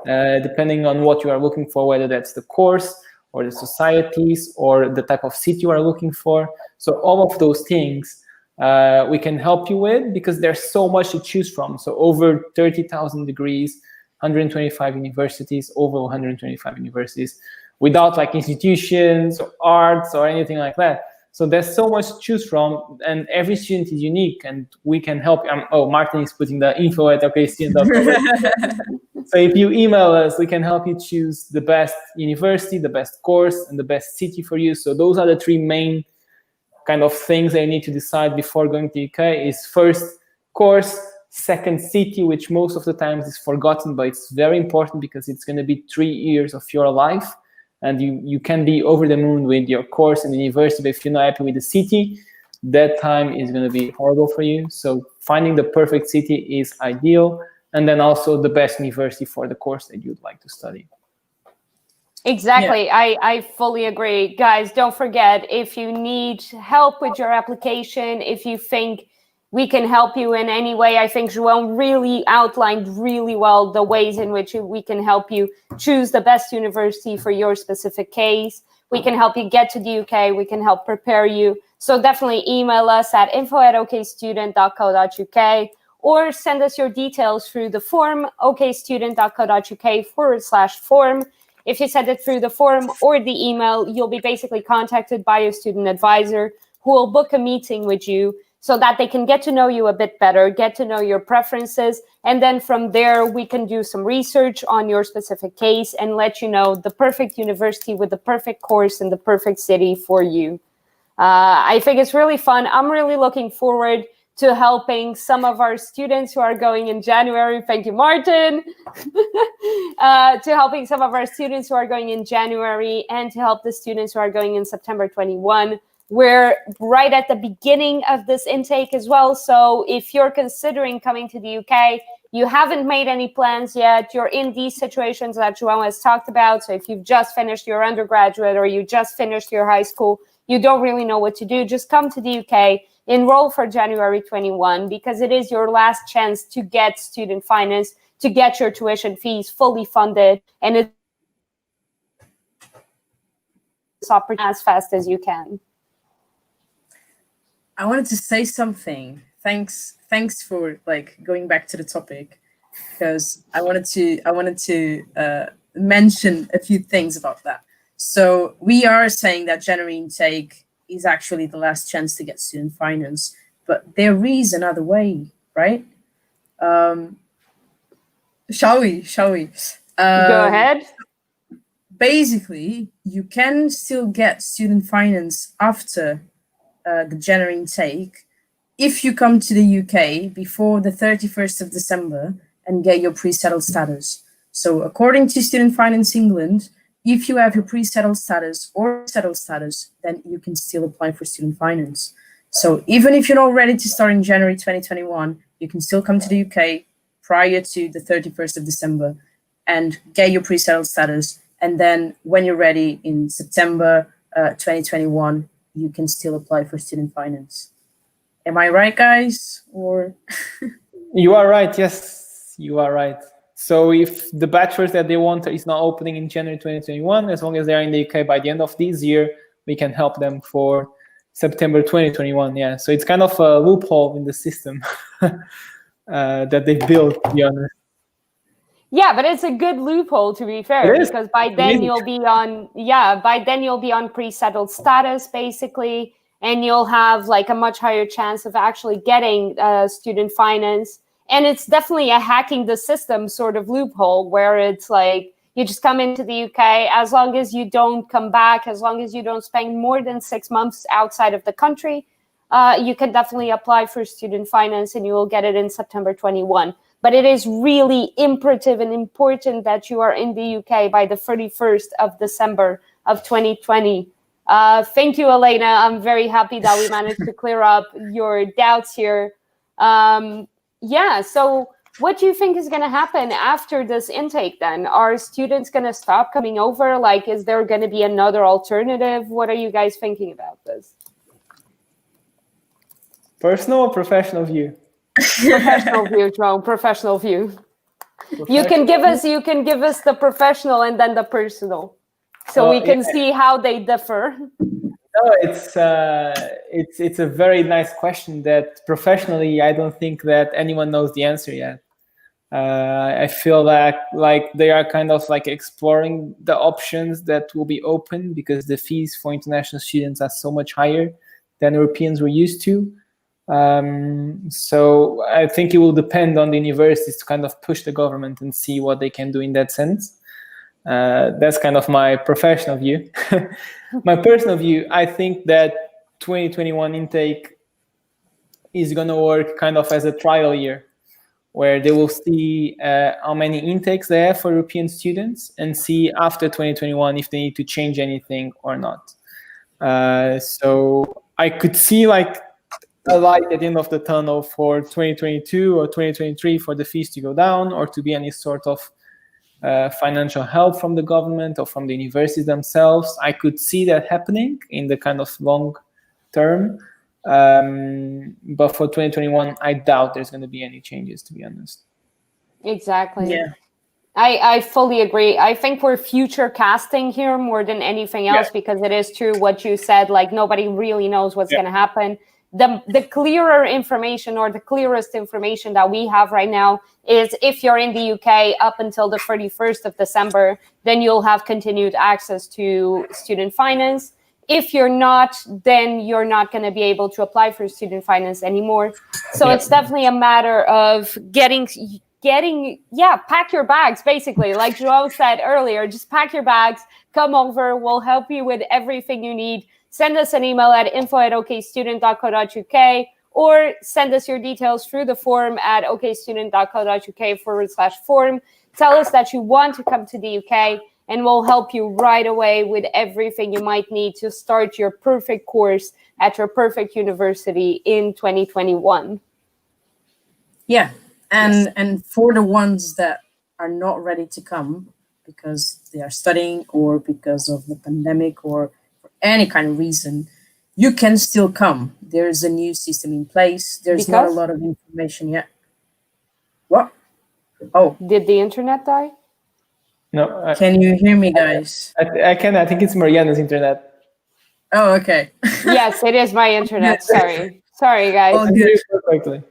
depending on what you are looking for, whether that's the course or the societies or the type of city you are looking for. So all of those things we can help you with, because there's so much to choose from. So over 30,000 degrees, 125 universities, over 125 universities, without like institutions or arts or anything like that. So there's so much to choose from, and every student is unique, and we can help. Martin is putting the info at okstudent.com. So if you email us, we can help you choose the best university, the best course, and the best city for you. So those are the three main kind of things that you need to decide before going to UK. Is first course, second city, which most of the times is forgotten, but it's very important because it's going to be 3 years of your life. And you can be over the moon with your course in the university, but if you're not happy with the city, that time is going to be horrible for you. So finding the perfect city is ideal. And then also the best university for the course that you'd like to study. Exactly. Yeah. I fully agree. Guys, don't forget, if you need help with your application, if you think we can help you in any way, I think João really outlined really well the ways in which we can help you choose the best university for your specific case. We can help you get to the UK. We can help prepare you. So definitely email us at info@okstudent.co.uk or send us your details through the form, okstudent.co.uk/form. If you send it through the form or the email, you'll be basically contacted by a student advisor who will book a meeting with you, so that they can get to know you a bit better, get to know your preferences. And then from there, we can do some research on your specific case and let you know the perfect university with the perfect course and the perfect city for you. I think it's really fun. I'm really looking forward to helping some of our students who are going in January. Thank you, Martin. To helping some of our students who are going in January, and to help the students who are going in September 21. We're right at the beginning of this intake as well. So if you're considering coming to the UK, you haven't made any plans yet, you're in these situations that João has talked about. So if you've just finished your undergraduate or you just finished your high school, you don't really know what to do, just come to the UK, enroll for January 21, because it is your last chance to get student finance, to get your tuition fees fully funded, and it's as fast as you can. I wanted to say something. Thanks for like going back to the topic, because I wanted to mention a few things about that. So we are saying that January intake is actually the last chance to get student finance, but there is another way, right? Shall we? Go ahead. Basically, you can still get student finance after the January intake if you come to the UK before the 31st of December and get your pre-settled status. So according to Student Finance England, if you have your pre-settled status or settled status, then you can still apply for student finance. So even if you're not ready to start in January 2021, you can still come to the UK prior to the 31st of December and get your pre-settled status. And then when you're ready in September 2021, you can still apply for student finance. Am I right, guys? Or You are right. Yes, you are right. So if the bachelor's that they want is not opening in January 2021, as long as they're in the UK by the end of this year, we can help them for September 2021. Yeah. So it's kind of a loophole in the system that they built, to be honest. Yeah, but it's a good loophole, to be fair, because by then you'll be on pre-settled status, basically, and you'll have like a much higher chance of actually getting student finance. And it's definitely a hacking the system sort of loophole, where it's like you just come into the UK, as long as you don't come back, as long as you don't spend more than 6 months outside of the country, you can definitely apply for student finance and you will get it in September 21. But it is really imperative and important that you are in the UK by the 31st of December of 2020. Thank you, Elena. I'm very happy that we managed to clear up your doubts here. So what do you think is going to happen after this intake then? Are students going to stop coming over? Like, is there going to be another alternative? What are you guys thinking about this? Personal or professional view? Professional view, João, professional view. You can give us the professional and then the personal, so we can see how they differ. No, it's a very nice question that professionally I don't think that anyone knows the answer yet. I feel that like they are kind of like exploring the options that will be open, because the fees for international students are so much higher than Europeans were used to. So I think it will depend on the universities to kind of push the government and see what they can do in that sense. That's kind of my professional view. My personal view, I think that 2021 intake is going to work kind of as a trial year, where they will see how many intakes they have for European students and see after 2021 if they need to change anything or not. So I could see like a light at the end of the tunnel for 2022 or 2023 for the fees to go down, or to be any sort of financial help from the government or from the universities themselves. I could see that happening in the kind of long term. But for 2021, I doubt there's going to be any changes, to be honest. Exactly. Yeah. I fully agree. I think we're future casting here more than anything else, because it is true what you said, like nobody really knows what's going to happen. The clearer information, or the clearest information that we have right now, is if you're in the UK up until the 31st of December, then you'll have continued access to student finance. If you're not, then you're not going to be able to apply for student finance anymore. So it's definitely a matter of getting, pack your bags, basically. Like João said earlier, just pack your bags, come over, we'll help you with everything you need. Send us an email at info@okstudent.co.uk, or send us your details through the form at okstudent.co.uk/form. Tell us that you want to come to the UK, and we'll help you right away with everything you might need to start your perfect course at your perfect university in 2021. Yeah, and for the ones that are not ready to come because they are studying or because of the pandemic or for any kind of reason, you can still come. There's a new system in place. There's not a lot of information yet. What? Oh. Did the internet die? No. Can you hear me, guys? I can. I think it's Mariana's internet. Oh, okay. Yes, it is my internet. Sorry, guys. Oh, good. Perfectly.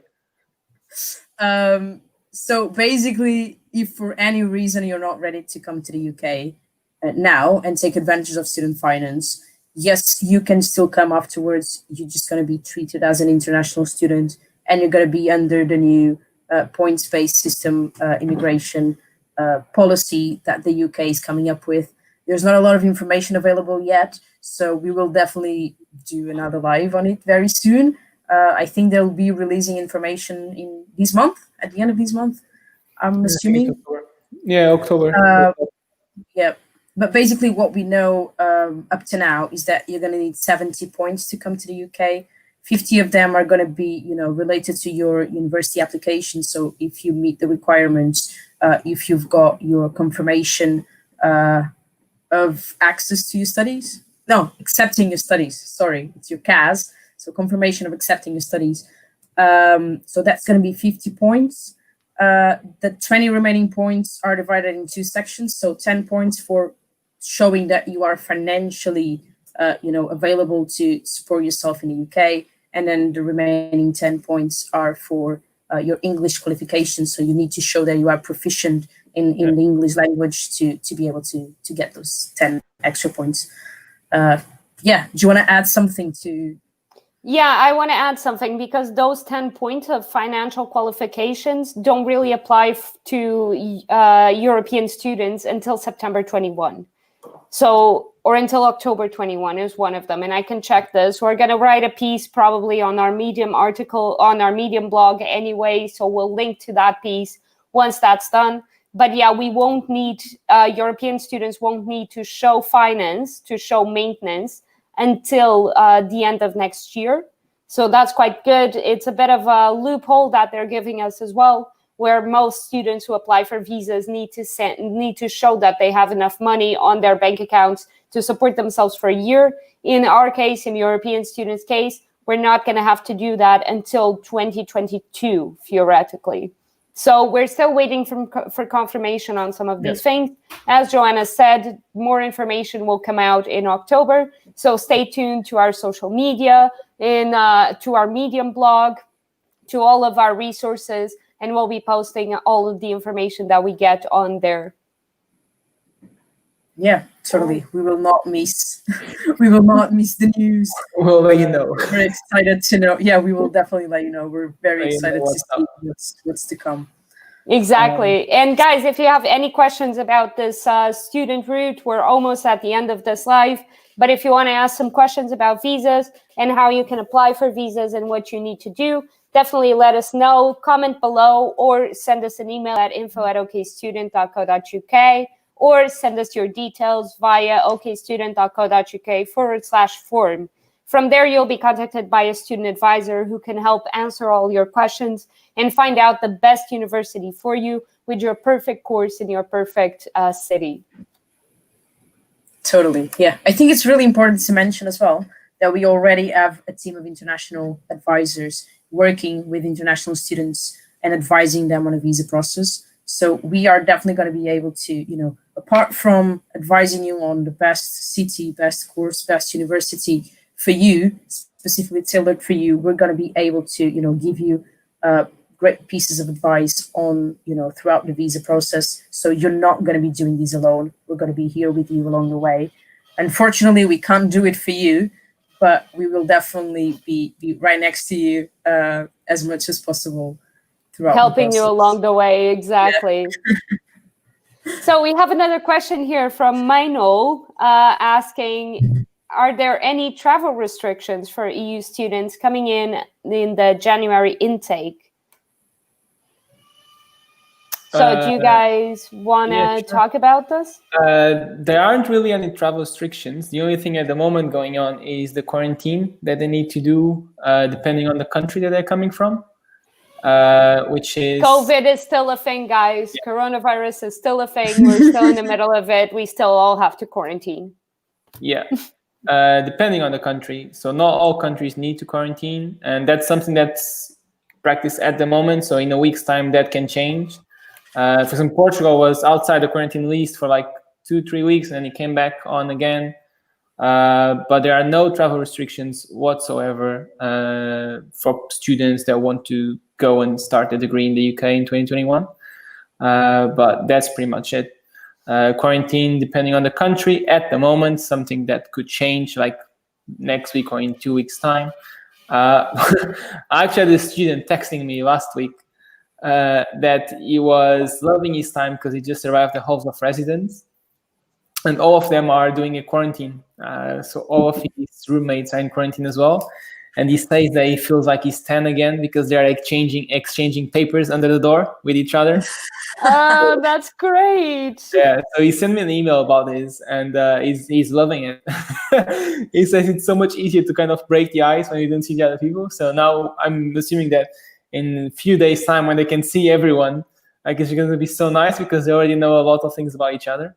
So basically, if for any reason you're not ready to come to the UK now and take advantage of student finance, yes, you can still come afterwards. You're just going to be treated as an international student, and you're going to be under the new points-based system immigration policy that the UK is coming up with. There's not a lot of information available yet, so we will definitely do another live on it very soon. I think they'll be releasing information in this month, at the end of this month, I'm assuming. October. Yeah, but basically what we know up to now is that you're going to need 70 points to come to the UK. 50 of them are going to be, related to your university application. So if you meet the requirements, if you've got your confirmation of access to your studies, accepting your studies, sorry, it's your CAS. So confirmation of accepting your studies. So that's going to be 50 points. The 20 remaining points are divided in two sections. So 10 points for showing that you are financially, available to support yourself in the UK. And then the remaining 10 points are for your English qualifications. So you need to show that you are proficient in the English language to be able to get those 10 extra points. Do you want to add something to... Yeah, I want to add something, because those 10 points of financial qualifications don't really apply to European students until September 21. So, or until October 21 is one of them. And I can check this. We're going to write a piece probably on our Medium article, on our Medium blog anyway. So we'll link to that piece once that's done. But yeah, we won't need, European students won't need to show finance, to show maintenance, until the end of next year. So that's quite good. It's a bit of a loophole that they're giving us as well, where most students who apply for visas need to show that they have enough money on their bank accounts to support themselves for a year. In our case, in European students' case, we're not going to have to do that until 2022, theoretically. So we're still waiting for confirmation on some of these things. As Joanna said, more information will come out in October. So stay tuned to our social media, to our Medium blog, to all of our resources, and we'll be posting all of the information that we get on there. Yeah, totally. We will not miss. We will not miss the news. We'll let you know. We're excited to know. Yeah, we will definitely let you know. We're very excited to see what's to come. Exactly. And guys, if you have any questions about this student route, we're almost at the end of this live. But if you want to ask some questions about visas and how you can apply for visas and what you need to do, definitely let us know. Comment below or send us an email at info@okstudent.co.uk. or send us your details via okstudent.co.uk/form. From there, you'll be contacted by a student advisor who can help answer all your questions and find out the best university for you with your perfect course in your perfect city. Totally, yeah. I think it's really important to mention as well that we already have a team of international advisors working with international students and advising them on a visa process. So we are definitely going to be able to, apart from advising you on the best city, best course, best university for you, specifically tailored for you, we're going to be able to, give you great pieces of advice on, throughout the visa process. So you're not going to be doing these alone. We're going to be here with you along the way. Unfortunately, we can't do it for you, but we will definitely be right next to you as much as possible. Helping you along the way, exactly. Yeah. So we have another question here from Mino asking, are there any travel restrictions for EU students coming in the January intake? So do you guys want to talk about this? There aren't really any travel restrictions. The only thing at the moment going on is the quarantine that they need to do depending on the country that they're coming from. Which is COVID is still a thing, guys. Yeah. Coronavirus is still a thing. We're still in the middle of it. We still all have to quarantine. Yeah, depending on the country. So not all countries need to quarantine, and that's something that's practiced at the moment. So in a week's time, that can change. For example, Portugal was outside the quarantine list for like 2-3 weeks, and then it came back on again. But there are no travel restrictions whatsoever for students that want to go and start a degree in the UK in 2021. But that's pretty much it. Quarantine, depending on the country, at the moment, something that could change like next week or in 2 weeks' time. I actually had a student texting me last week that he was loving his time because he just arrived at halls of residence. And all of them are doing a quarantine. So all of his roommates are in quarantine as well. And he says that he feels like he's 10 again because they're exchanging papers under the door with each other. Oh, that's great. Yeah, so he sent me an email about this, and he's loving it. He says it's so much easier to kind of break the ice when you don't see the other people. So now I'm assuming that in a few days' time when they can see everyone, I guess it's going to be so nice because they already know a lot of things about each other.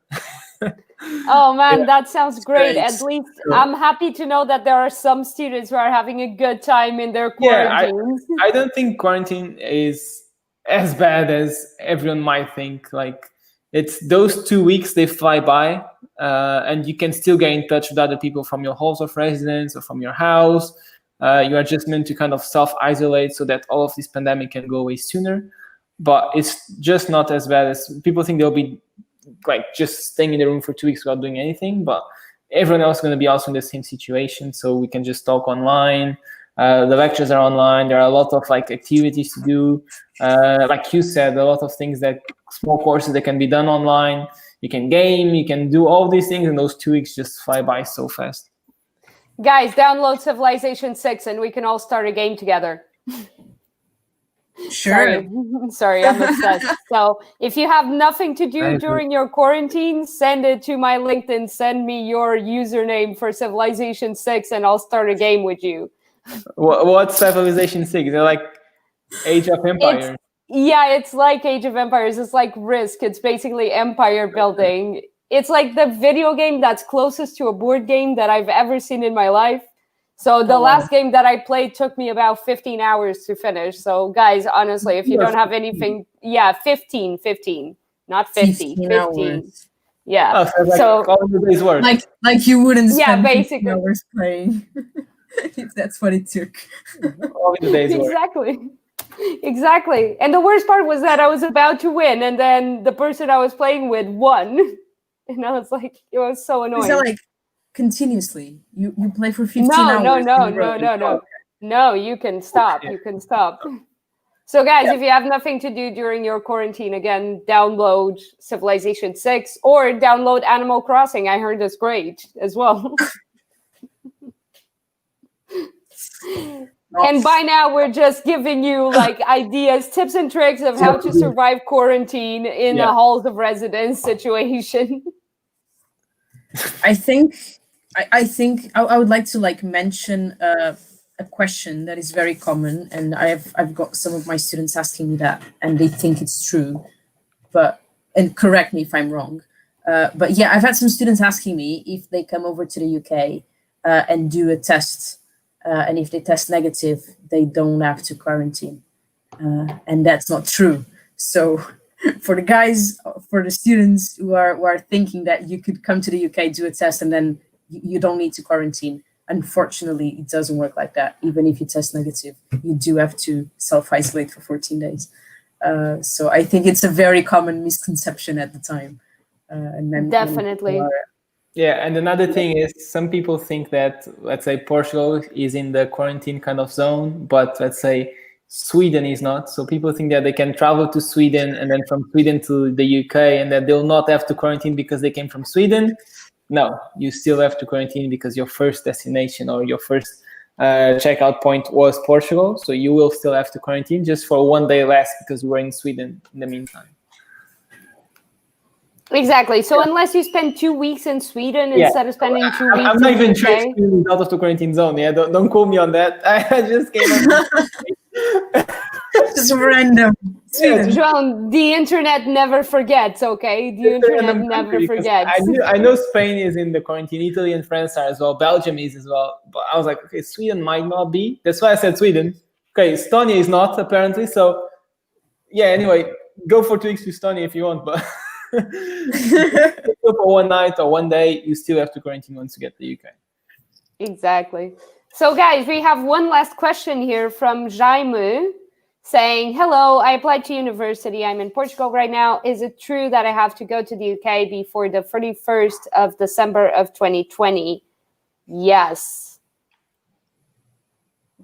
Oh man, yeah, that sounds great. At least I'm happy to know that there are some students who are having a good time in their quarantines. Yeah, I don't think quarantine is as bad as everyone might think. Like, it's those 2 weeks, they fly by, and you can still get in touch with other people from your halls of residence or from your house. You are just meant to kind of self-isolate so that all of this pandemic can go away sooner. But it's just not as bad as people think. They'll be like just staying in the room for 2 weeks without doing anything, but everyone else is going to be also in the same situation. So we can just talk online. The lectures are online. There are a lot of like activities to do. Like you said, a lot of things that small courses that can be done online. You can game, you can do all these things, and those 2 weeks just fly by so fast. Guys, download Civilization 6 and we can all start a game together. Sure. Sorry, I'm obsessed. So if you have nothing to do during your quarantine, send it to my LinkedIn. Send me your username for Civilization 6 and I'll start a game with you. What's Civilization 6? They're like Age of Empires. Yeah, it's like Age of Empires. It's like Risk. It's basically empire building. It's like the video game that's closest to a board game that I've ever seen in my life. So the last game that I played took me about 15 hours to finish. So guys, honestly, if you don't have anything, 15, not 50, 15. Hours. Yeah. So all the days work. Like you wouldn't spend basically 15 hours playing if that's what it took. All the days work. Exactly. And the worst part was that I was about to win, and then the person I was playing with won. And I was like, it was so annoying. Is that like continuously? You play for 15 hours? No, you can stop. You can stop. So guys, if you have nothing to do during your quarantine, again, download Civilization 6 or download Animal Crossing. I heard it's great as well. And by now, we're just giving you like ideas, tips and tricks of how to survive quarantine in a halls of residence situation. I think I would like to like mention a question that is very common, and I've got some of my students asking me that, and they think it's true, and correct me if I'm wrong. But yeah, I've had some students asking me if they come over to the UK and do a test. And if they test negative, they don't have to quarantine. And that's not true. So for the students who are thinking that you could come to the UK, do a test, and then you don't need to quarantine, unfortunately, it doesn't work like that. Even if you test negative, you do have to self-isolate for 14 days. So I think it's a very common misconception at the time. And definitely. Yeah, and another thing is some people think that, let's say, Portugal is in the quarantine kind of zone, but let's say Sweden is not. So people think that they can travel to Sweden and then from Sweden to the UK and that they'll not have to quarantine because they came from Sweden. No, you still have to quarantine because your first destination or your first checkout point was Portugal. So you will still have to quarantine just for 1 day less because you were in Sweden in the meantime. Exactly. So unless you spend 2 weeks in Sweden instead of spending 2 weeks, I'm not even sure it's out of the quarantine zone. Yeah, don't call me on that. I just came up. Just random. João, the internet never forgets. Okay, the internet never forgets. I know Spain is in the quarantine. Italy and France are as well. Belgium is as well. But I was like, okay, Sweden might not be. That's why I said Sweden. Okay, Estonia is not apparently. So yeah. Anyway, go for 2 weeks to Estonia if you want, but. For 1 night or 1 day, you still have to quarantine once you get to the UK. Exactly. So guys, we have one last question here from Jaime saying, hello, I applied to university. I'm in Portugal right now. Is it true that I have to go to the UK before the 31st of December of 2020? Yes.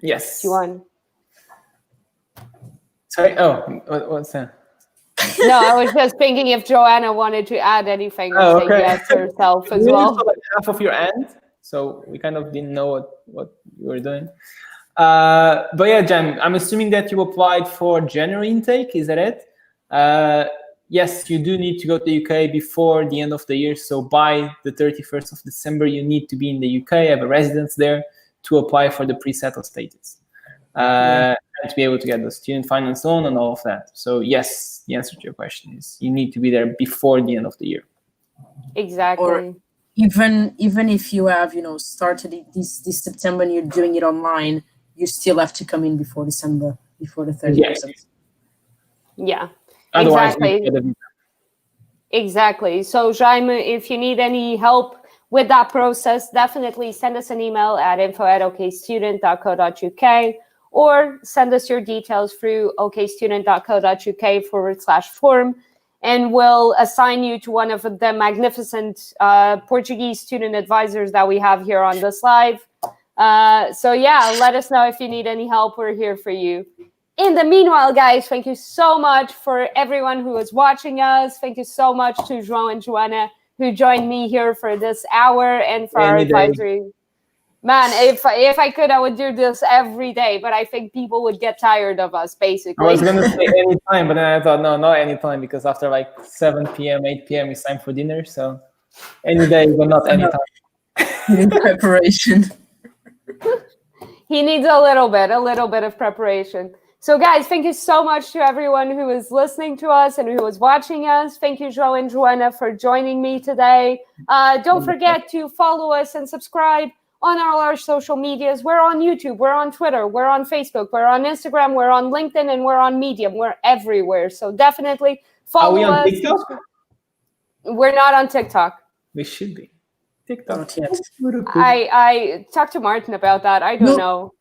Yes. João. Sorry. Oh, what's that? No, I was just thinking if Joanna wanted to add anything or say yes herself as well. Like half of your end, so we kind of didn't know what you were doing. But yeah, Jen, I'm assuming that you applied for January intake. Is that it? Yes, you do need to go to the UK before the end of the year. So by the 31st of December, you need to be in the UK, have a residence there to apply for the pre-settled status. And to be able to get the student finance loan and all of that. So yes, the answer to your question is you need to be there before the end of the year. Exactly. Or even if you have, started this September and you're doing it online, you still have to come in before December, before the 30th. Yes. Yeah. Otherwise, exactly. So Jaime, if you need any help with that process, definitely send us an email at info@okstudent.co.uk. or send us your details through okstudent.co.uk/form, and we'll assign you to one of the magnificent Portuguese student advisors that we have here on this live. So yeah, let us know if you need any help. We're here for you. In the meanwhile, guys, thank you so much for everyone who is watching us. Thank you so much to João and Joana who joined me here for this hour and for our advisory. Man, if I could, I would do this every day, but I think people would get tired of us, basically. I was going to say anytime, but then I thought, no, not anytime, because after like 7 p.m., 8 p.m., it's time for dinner. So any day, but not anytime. Preparation. He needs a little bit of preparation. So guys, thank you so much to everyone who is listening to us and who is watching us. Thank you, João and Joana, for joining me today. Don't forget to follow us and subscribe on all our social medias. We're on YouTube, we're on Twitter, we're on Facebook, we're on Instagram, we're on LinkedIn, and we're on Medium. We're everywhere. So definitely follow us. Are we on TikTok? We're not on TikTok. We should be. TikTok. Not yet. I talked to Martin about that. I don't know.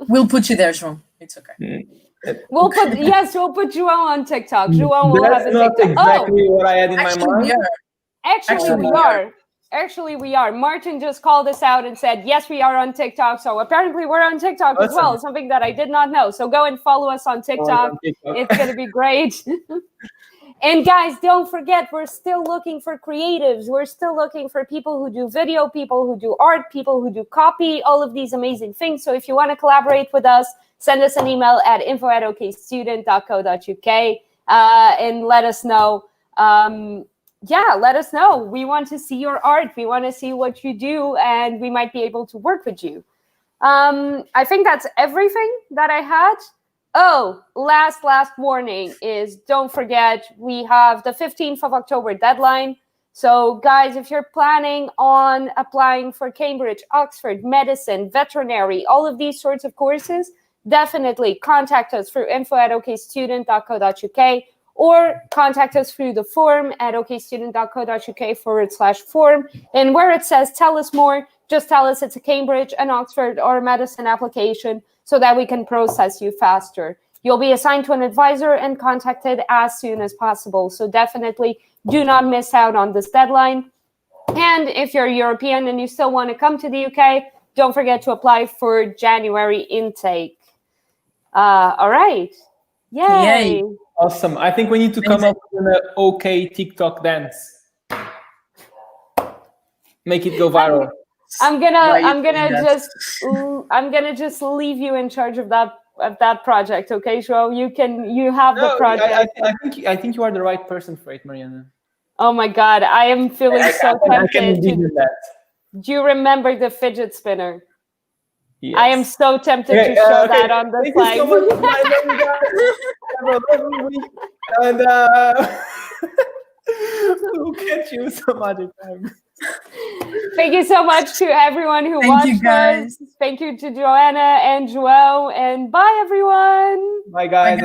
We'll put you there, João. It's okay. We'll put João on TikTok. João will have a That's TikTok. not exactly what I had in my mind. Actually, we are. Martin just called us out and said, yes, we are on TikTok. So apparently we're on TikTok as well. Something that I did not know. So go and follow us on TikTok. It's going to be great. And guys, don't forget, we're still looking for creatives. We're still looking for people who do video, people who do art, people who do copy, all of these amazing things. So if you want to collaborate with us, send us an email at info@okstudent.co.uk and let us know. Let us know. We want to see your art. We want to see what you do, and we might be able to work with you. I think that's everything that I had. Oh, last warning is don't forget, we have the 15th of October deadline. So guys, if you're planning on applying for Cambridge, Oxford, medicine, veterinary, all of these sorts of courses, definitely contact us through info@okstudent.co.uk or contact us through the form at okstudent.co.uk/form. And where it says tell us more, just tell us it's a Cambridge, an Oxford, or a medicine application so that we can process you faster. You'll be assigned to an advisor and contacted as soon as possible. So definitely do not miss out on this deadline. And if you're European and you still want to come to the UK, don't forget to apply for January intake. All right. Yay. Awesome. I think we need to come up with an OK TikTok dance. Make it go viral. I'm gonna just leave you in charge of that project, okay, João? You have the project. I think you are the right person for it, Mariana. Oh my God, I am feeling so tempted. Do you remember the fidget spinner? Yes. I am so tempted to show that on the slide. Thank you so much. And we'll catch you some other time. Thank you so much to everyone who watched us. Thank you to Joana and João. And bye, everyone. Bye, guys.